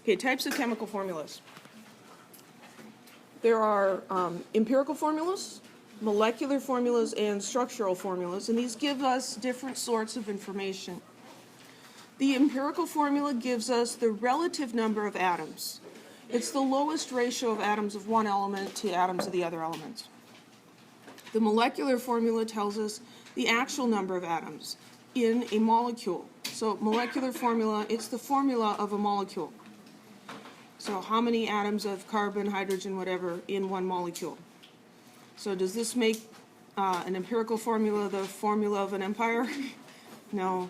Okay, types of chemical formulas. There are empirical formulas, molecular formulas, and structural formulas, and these give us different sorts of information. The empirical formula gives us the relative number of atoms. It's the lowest ratio of atoms of one element to atoms of the other elements. The molecular formula tells us the actual number of atoms in a molecule. So molecular formula, it's the formula of a molecule. So how many atoms of carbon, hydrogen, whatever, in one molecule? So does this make an empirical formula the formula of an empire? No.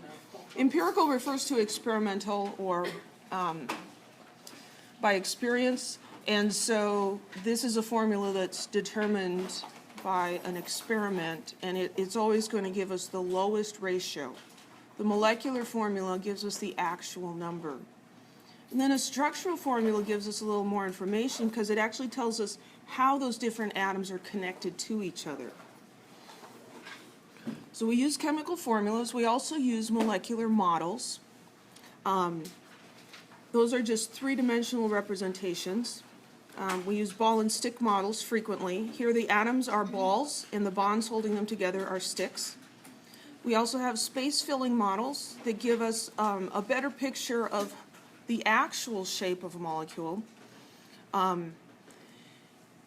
Empirical refers to experimental or by experience, and so this is a formula that's determined by an experiment, and it's always going to give us the lowest ratio. The molecular formula gives us the actual number. And then a structural formula gives us a little more information because it actually tells us how those different atoms are connected to each other. So we use chemical formulas. We also use molecular models. Those are just three-dimensional representations. We use ball and stick models frequently. Here the atoms are balls and the bonds holding them together are sticks. We also have space-filling models that give us a better picture of the actual shape of a molecule.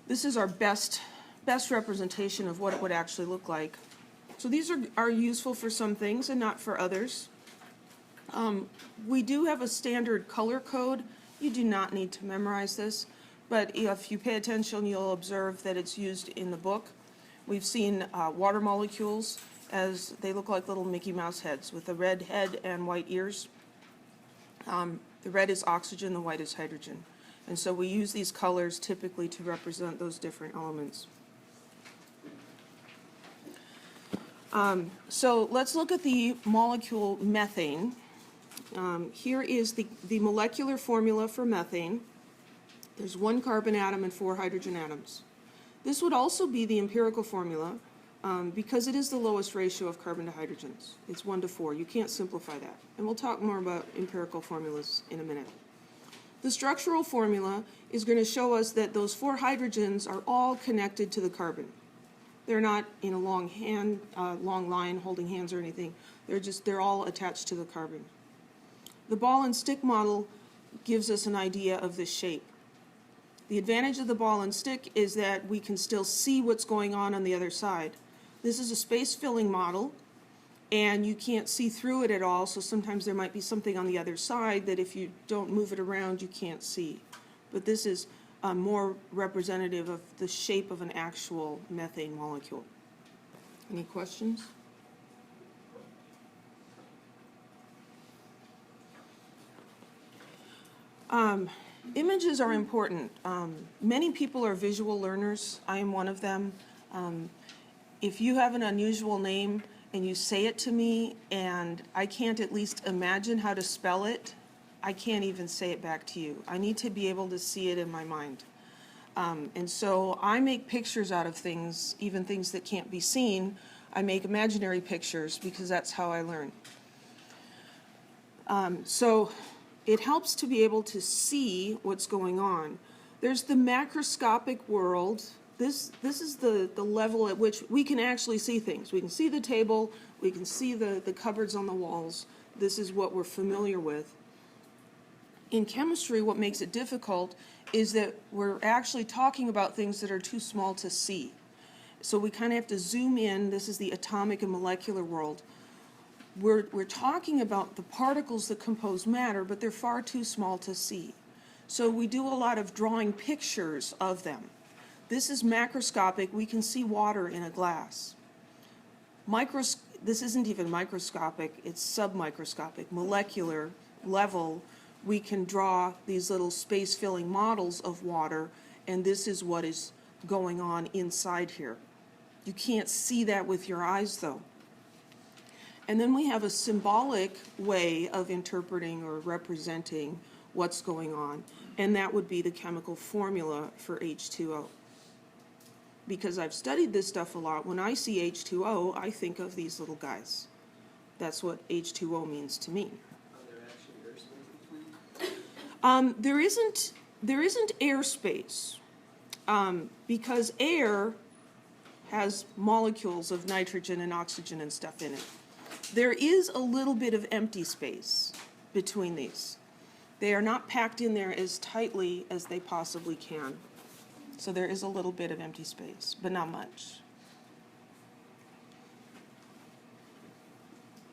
This is our best representation of what it would actually look like. So these are useful for some things and not for others. We do have a standard color code. You do not need to memorize this, but if you pay attention, you'll observe that it's used in the book. We've seen water molecules as they look like little Mickey Mouse heads with a red head and white ears. The red is oxygen, the white is hydrogen. And so we use these colors typically to represent those different elements. So let's look at the molecule methane. Here is the molecular formula for methane. There's one carbon atom and 4 hydrogen atoms. This would also be the empirical formula because it is the lowest ratio of carbon to hydrogens. It's 1 to 4. You can't simplify that. And we'll talk more about empirical formulas in a minute. The structural formula is going to show us that those 4 hydrogens are all connected to the carbon. They're not in a long line holding hands or anything. They're all attached to the carbon. The ball and stick model gives us an idea of the shape. The advantage of the ball and stick is that we can still see what's going on the other side. This is a space-filling model, and you can't see through it at all, so sometimes there might be something on the other side that if you don't move it around, you can't see. But this is more representative of the shape of an actual methane molecule. Any questions? Images are important. Many people are visual learners. I am one of them. If you have an unusual name and you say it to me and I can't at least imagine how to spell it, I can't even say it back to you. I need to be able to see it in my mind. And so I make pictures out of things, even things that can't be seen. I make imaginary pictures because that's how I learn. So it helps to be able to see what's going on. There's the macroscopic world. This is the level at which we can actually see things. We can see the table, we can see the cupboards on the walls. This is what we're familiar with. In chemistry, what makes it difficult is that we're actually talking about things that are too small to see. So we kind of have to zoom in. This is the atomic and molecular world. We're talking about the particles that compose matter, but they're far too small to see. So we do a lot of drawing pictures of them. This is macroscopic. We can see water in a glass. This isn't even microscopic. It's submicroscopic, molecular level. We can draw these little space-filling models of water, and this is what is going on inside here. You can't see that with your eyes, though. And then we have a symbolic way of interpreting or representing what's going on, and that would be the chemical formula for H2O. Because I've studied this stuff a lot, when I see H2O, I think of these little guys. That's what H2O means to me. Are there actually aerosols between? There isn't airspace, because air has molecules of nitrogen and oxygen and stuff in it. There is a little bit of empty space between these. They are not packed in there as tightly as they possibly can. So there is a little bit of empty space, but not much.